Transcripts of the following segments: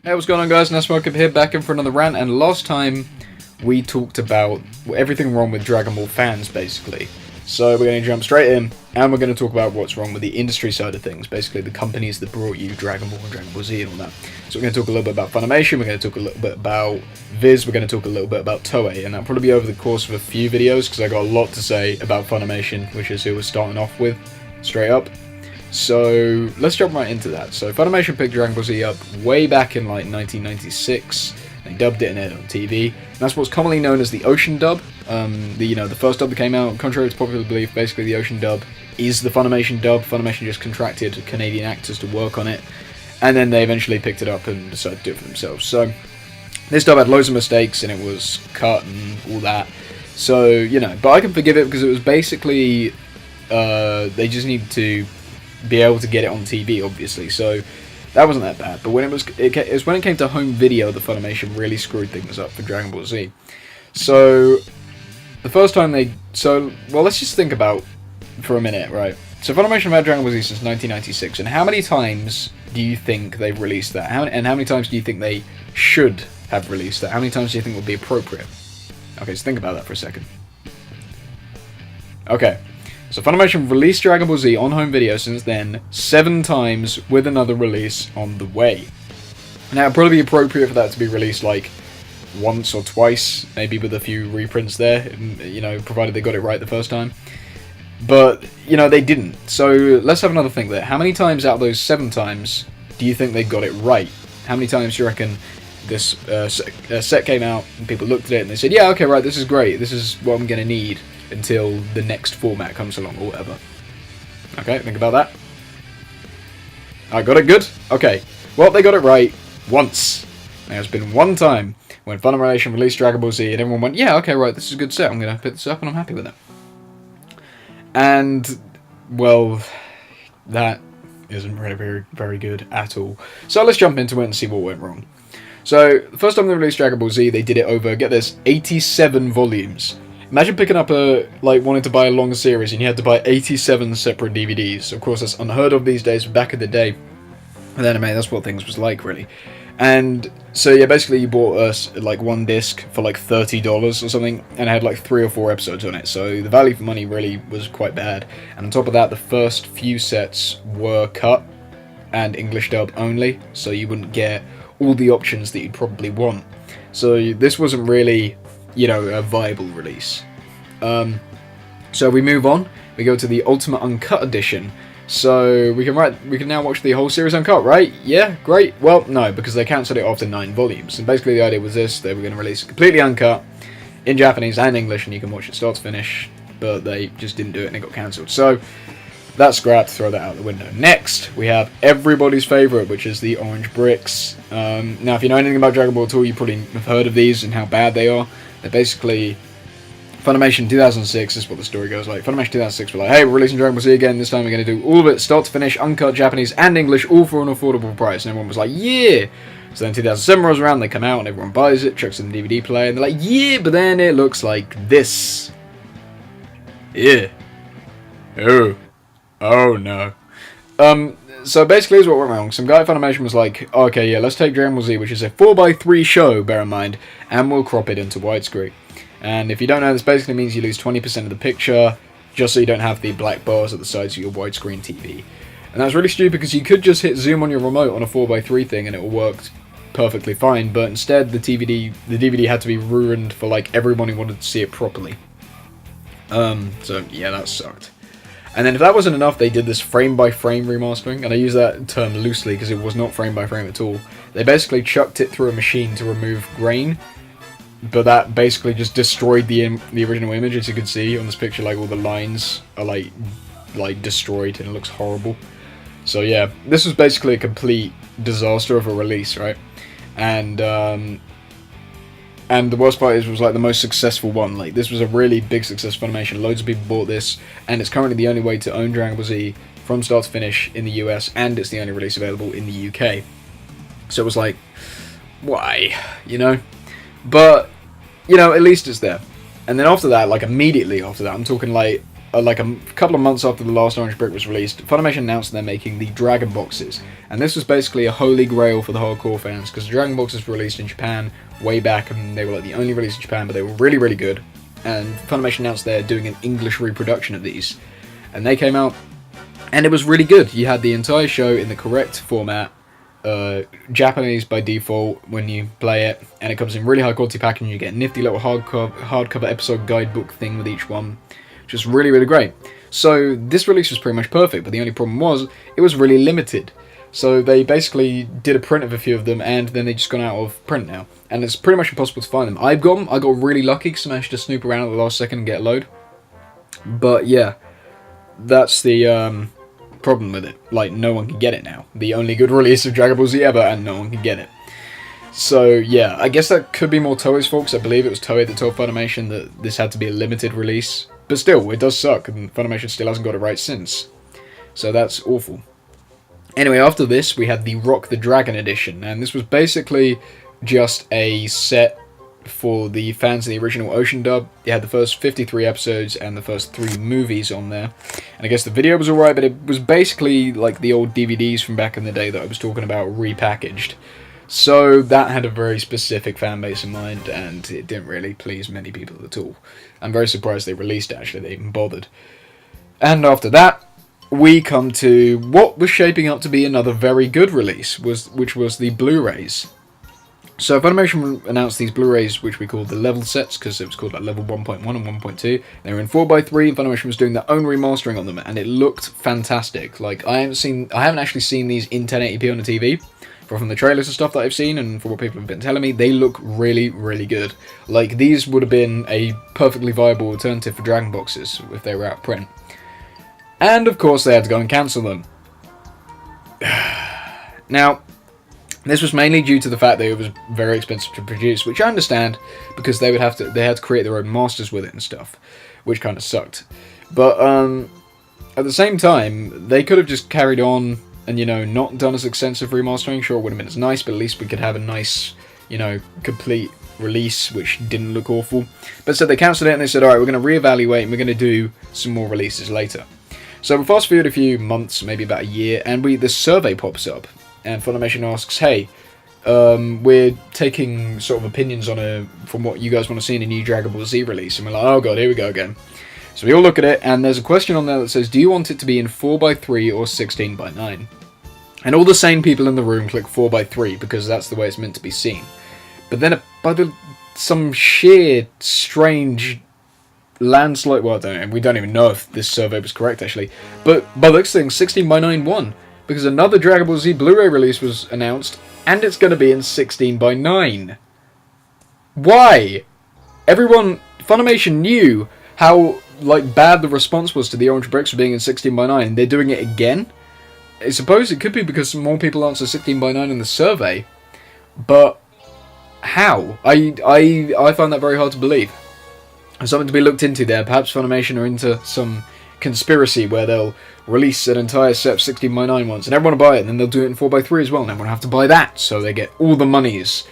Hey, what's going on, guys? Ness here, back in for another rant, and last time we talked about everything wrong with Dragon Ball fans, basically. So we're going to jump straight in, and we're going to talk about what's wrong with the industry side of things, basically the companies that brought you Dragon Ball and Dragon Ball Z and all that. So we're going to talk a little bit about Funimation, we're going to talk a little bit about Viz, we're going to talk a little bit about Toei, and that'll probably be over the course of a few videos, because I got a lot to say about Funimation, which is who we're starting off with, straight up. So let's jump right into that. So Funimation picked Dragon Ball Z up way back in like 1996. They dubbed it and aired it on TV. And that's what's commonly known as the Ocean dub. The first dub that came out, contrary to popular belief, basically the Ocean dub is the Funimation dub. Funimation just contracted Canadian actors to work on it, and then they eventually picked it up and decided to do it for themselves. So this dub had loads of mistakes and it was cut and all that. So but I can forgive it because it was basically they just needed to be able to get it on TV, obviously, so that wasn't that bad. But when it was when it came to home video that Funimation really screwed things up for Dragon Ball Z. So the first time let's just think about for a minute, right? So Funimation have had Dragon Ball Z since 1996, and how many times do you think they've released that? How many times do you think they should have released that? How many times do you think would be appropriate? Okay, so think about that for a second. Okay. So Funimation released Dragon Ball Z on home video since then 7 times, with another release on the way. Now it'd probably be appropriate for that to be released like once or twice, maybe with a few reprints there, provided they got it right the first time. But, they didn't. So let's have another think there. How many times out of those 7 times do you think they got it right? How many times do you reckon this set came out and people looked at it and they said, yeah, okay, right, this is great, this is what I'm going to need until the next format comes along or whatever? Okay, think about that. I got it good? Okay. Well, they got it right once. There's been one time when Funimation released Dragon Ball Z and everyone went, yeah, okay, right, this is a good set, I'm going to pick this up and I'm happy with it. And, well, that isn't really very, very good at all. So let's jump into it and see what went wrong. So, the first time they released Dragon Ball Z, they did it over, get this, 87 volumes. Imagine picking up wanting to buy a long series and you had to buy 87 separate DVDs. Of course, that's unheard of these days, but back in the day, with anime, that's what things was like, really. And so, yeah, basically you bought us one disc for like $30 or something, and it had like 3 or 4 episodes on it. So the value for money really was quite bad. And on top of that, the first few sets were cut and English dub only, so you wouldn't get all the options that you'd probably want. So this wasn't really a viable release. So we move on. We go to the Ultimate Uncut Edition. So we can now watch the whole series uncut, right? Yeah, great. Well, no, because they cancelled it after 9 volumes. And basically the idea was this: they were going to release it completely uncut in Japanese and English, and you can watch it start to finish. But they just didn't do it, and it got cancelled. So that's scrapped. Throw that out the window. Next, we have everybody's favourite, which is the Orange Bricks. Now, if you know anything about Dragon Ball at all, you probably have heard of these and how bad they are. They're basically Funimation 2006, this is what the story goes like. Funimation 2006 were like, hey, we're releasing Dragon Ball Z again, this time we're going to do all of it, start to finish, uncut, Japanese and English, all for an affordable price. And everyone was like, yeah! So then 2007 rolls around, they come out and everyone buys it, chucks it in the DVD player, and they're like, yeah, but then it looks like this. Yeah. Oh no. So basically here's what went wrong. Some guy at Funimation was like, okay, yeah, let's take Dragon Ball Z, which is a 4:3 show, bear in mind, and we'll crop it into widescreen. And if you don't know, this basically means you lose 20% of the picture, just so you don't have the black bars at the sides of your widescreen TV. And that's really stupid, because you could just hit zoom on your remote on a 4:3 thing and it will work perfectly fine, but instead the DVD had to be ruined for everyone who wanted to see it properly. So yeah, that sucked. And then if that wasn't enough, they did this frame-by-frame remastering, and I use that term loosely because it was not frame-by-frame at all. They basically chucked it through a machine to remove grain, but that basically just destroyed the original image. As you can see on this picture, all the lines are destroyed, and it looks horrible. So yeah, this was basically a complete disaster of a release, right? And the worst part is, it was the most successful one. This was a really big success for Funimation. Loads of people bought this, and it's currently the only way to own Dragon Ball Z from start to finish in the US, and it's the only release available in the UK. So it was like, why? But, at least it's there. And then after that, immediately after that, I'm talking like a couple of months after the last Orange Brick was released, Funimation announced they're making the Dragon Boxes, and this was basically a holy grail for the hardcore fans, because the Dragon Boxes were released in Japan way back, and they were like the only release in Japan, but they were really, really good, and Funimation announced they're doing an English reproduction of these, and they came out, and it was really good. You had the entire show in the correct format, Japanese by default when you play it, and it comes in really high quality packaging. You get a nifty little hardcover episode guidebook thing with each one, which is really, really great. So this release was pretty much perfect, but the only problem was it was really limited. So they basically did a print of a few of them, and then they just gone out of print now, and it's pretty much impossible to find them. I got really lucky because I managed to snoop around at the last second and get a load. But yeah, that's the problem with it. Like, no one can get it now. The only good release of Dragon Ball Z ever, and no one can get it. So yeah, I guess that could be more Toei's fault, because I believe it was Toei that told Funimation that this had to be a limited release. But still, it does suck, and Funimation still hasn't got it right since. So that's awful. Anyway, after this, we had the Rock the Dragon edition, and this was basically just a set for the fans of the original Ocean dub. It had the first 53 episodes and the first 3 movies on there. And I guess the video was alright, but it was basically like the old DVDs from back in the day that I was talking about repackaged. So that had a very specific fan base in mind, and it didn't really please many people at all. I'm very surprised they released it, actually, they even bothered. And after that, we come to what was shaping up to be another very good release, which was the Blu-rays. So Funimation announced these Blu-rays, which we called the level sets, because it was called like level 1.1 and 1.2. They were in 4x3, and Funimation was doing their own remastering on them, and it looked fantastic. Like, I haven't actually seen these in 1080p on the TV, but from the trailers and stuff that I've seen, and from what people have been telling me, they look really, really good. Like, these would have been a perfectly viable alternative for Dragon Boxes if they were out of print. And of course, they had to go and cancel them. Now, this was mainly due to the fact that it was very expensive to produce, which I understand, because they had to create their own masters with it and stuff, which kind of sucked. But at the same time, they could have just carried on and, you know, not done as extensive remastering. Sure, it would have been as nice, but at least we could have a nice, you know, complete release which didn't look awful. But so they cancelled it, and they said, alright, we're going to reevaluate and we're going to do some more releases later. So we fast forward a few months, maybe about a year, and this survey pops up. And Funimation asks, hey, we're taking sort of opinions on from what you guys want to see in a new Dragon Ball Z release. And we're like, oh god, here we go again. So we all look at it, and there's a question on there that says, do you want it to be in 4x3 or 16x9? And all the sane people in the room click 4x3, because that's the way it's meant to be seen. But then by some sheer, strange landslide, well, we don't even know if this survey was correct, actually. But by the looks of things, 16x9 won. Because another Dragon Ball Z Blu-ray release was announced, and it's going to be in 16x9. Why? Funimation knew how bad the response was to the Orange Bricks for being in 16x9. They're doing it again. I suppose it could be because more people answer 16x9 in the survey, but how? I find that very hard to believe. There's something to be looked into there. Perhaps Funimation are into some conspiracy where they'll release an entire set of 16x9 ones, and everyone will buy it, and then they'll do it in 4x3 as well, and everyone will have to buy that, so they get all the monies.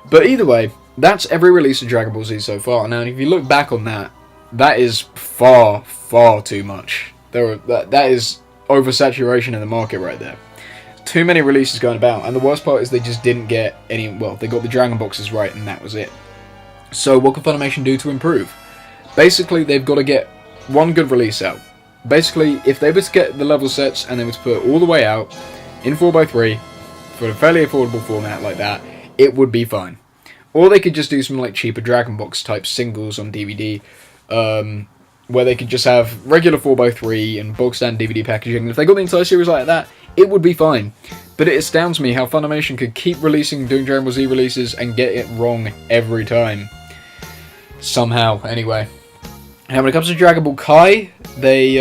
But either way, that's every release of Dragon Ball Z so far. Now, if you look back on that, that is far, far too much. That is oversaturation in the market right there. Too many releases going about, and the worst part is they just didn't get any, well, they got the Dragon Boxes right, and that was it. So what can Funimation do to improve? Basically, they've got to get one good release out. Basically, if they were to get the level sets and they were to put it all the way out in 4x3 for a fairly affordable format like that, it would be fine. Or they could just do some cheaper Dragon Box type singles on DVD, where they could just have regular 4x3 and box stand DVD packaging. If they got the entire series like that, it would be fine. But it astounds me how Funimation could keep doing Dragon Ball Z releases and get it wrong every time. Somehow, anyway. Now, when it comes to Dragon Ball Kai, they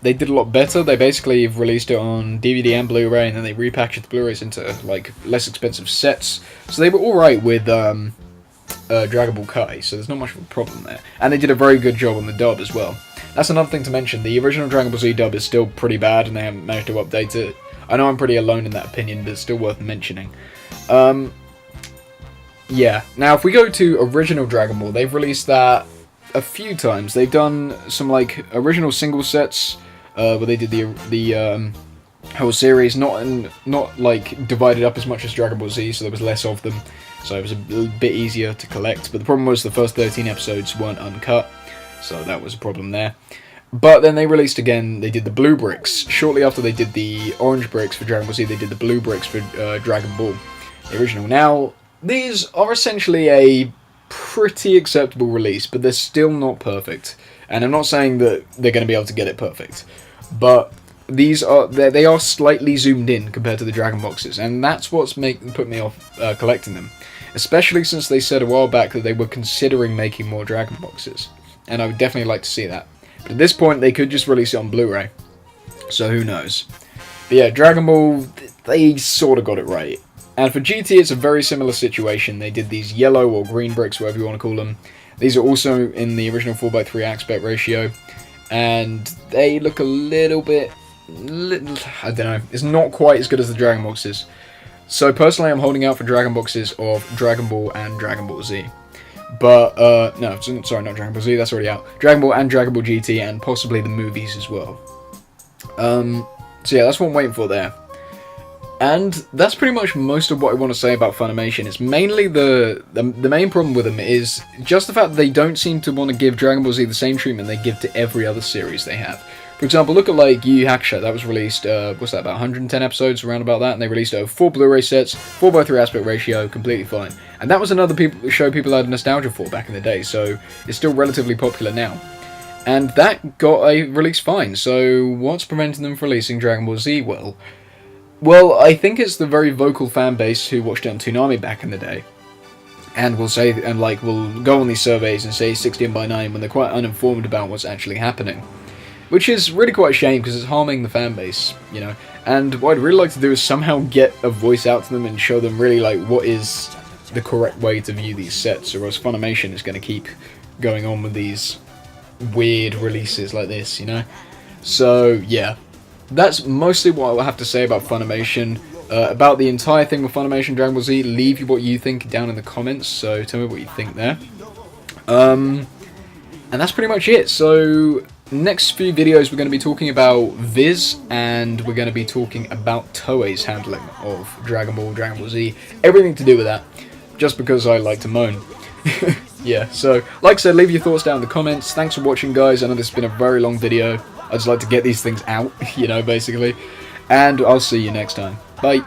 did a lot better. They basically released it on DVD and Blu-ray, and then they repackaged the Blu-rays into less expensive sets. So they were alright with Dragon Ball Kai, so there's not much of a problem there. And they did a very good job on the dub as well. That's another thing to mention. The original Dragon Ball Z dub is still pretty bad, and they haven't managed to update it. I know I'm pretty alone in that opinion, but it's still worth mentioning. Yeah. Now, if we go to original Dragon Ball, they've released that a few times. They've done some like original single sets where they did the whole series, not like divided up as much as Dragon Ball Z, so there was less of them, so it was a bit easier to collect. But the problem was the first 13 episodes weren't uncut, so that was a problem there. But then they released again, they did the blue bricks. Shortly after they did the orange bricks for Dragon Ball Z, they did the blue bricks for Dragon Ball, the original. Now, these are essentially a pretty acceptable release, but they're still not perfect. And I'm not saying that they're going to be able to get it perfect, but these are they are slightly zoomed in compared to the Dragon boxes, and that's what's put me off collecting them. Especially since they said a while back that they were considering making more Dragon boxes, and I would definitely like to see that. But at this point, they could just release it on Blu-ray, so who knows. But yeah, Dragon Ball, they sort of got it right. And for GT, it's a very similar situation. They did these yellow or green bricks, whatever you want to call them. These are also in the original 4:3 aspect ratio, and they look a little bit, I don't know, it's not quite as good as the Dragon boxes. So personally, I'm holding out for Dragon boxes of Dragon Ball and Dragon Ball Z. But, no, sorry, not Dragon Ball Z, that's already out. Dragon Ball and Dragon Ball GT, and possibly the movies as well. So yeah, that's what I'm waiting for there. And that's pretty much most of what I want to say about Funimation. It's mainly the main problem with them is just the fact that they don't seem to want to give Dragon Ball Z the same treatment they give to every other series they have. For example, look at like Yu Yu Hakusho. That was released, what's that, about 110 episodes, around about that, and they released 4 Blu-ray sets, 4:3 aspect ratio, completely fine. And that was another show people had nostalgia for back in the day, so it's still relatively popular now. And that got a release fine, so what's preventing them from releasing Dragon Ball Z? Well, I think it's the very vocal fan base who watched it on Toonami back in the day, and will say, and like, will go on these surveys and say 16:9 when they're quite uninformed about what's actually happening. Which is really quite a shame, because it's harming the fan base, you know. And what I'd really like to do is somehow get a voice out to them and show them really, like, what is the correct way to view these sets, or else Funimation is going to keep going on with these weird releases like this, you know. So, yeah. That's mostly what I have to say about Funimation. About the entire thing with Funimation Dragon Ball Z, leave what you think down in the comments, so tell me what you think there. And that's pretty much it. So, next few videos we're going to be talking about Viz, and we're going to be talking about Toei's handling of Dragon Ball, Dragon Ball Z, everything to do with that, just because I like to moan. Yeah, so, like I said, leave your thoughts down in the comments. Thanks for watching, guys. I know this has been a very long video. I just like to get these things out, you know, basically. And I'll see you next time. Bye.